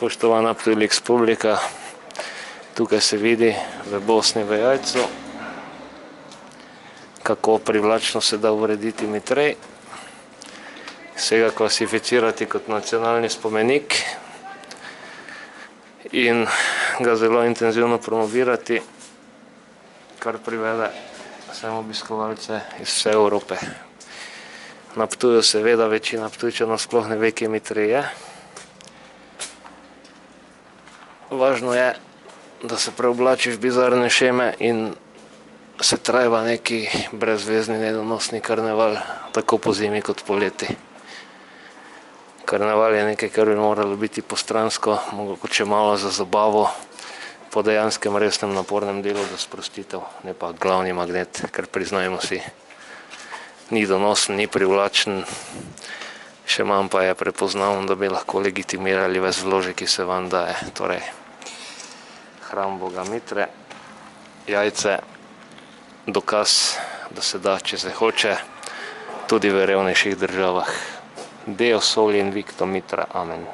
Spoštovana Ptujlik publika, tukaj se vidi v Bosni v Jajcu, kako privlačno se da urediti Mitrej, se ga klasificirati kot nacionalni spomenik in ga zelo intenzivno promovirati, kar privede sem obiskovalce iz vse Evrope. Na Ptuju seveda večina Ptujčanov sploh ne ve, kje Mitrej je. Važno je, da se preoblači v bizarne šeme in se trajva neki brezvezni, nedonosni karneval, tako po zimi kot po leti. Karneval je nekaj, kar bi moralo biti postransko, mogoče malo za zabavo, po dejanskem resnem napornem delu za sprostitev, ne pa glavni magnet, ker priznajmo si, ni donosen, ni privlačen, še manj pa je prepoznaven, da bi lahko legitimirali ves vložek, ki se vam daje. Torej, hram Boga Mitre, Jajce, dokaz, da se da, če se hoče, tudi v revnejših državah. Deo soli in victo Mitra, amen.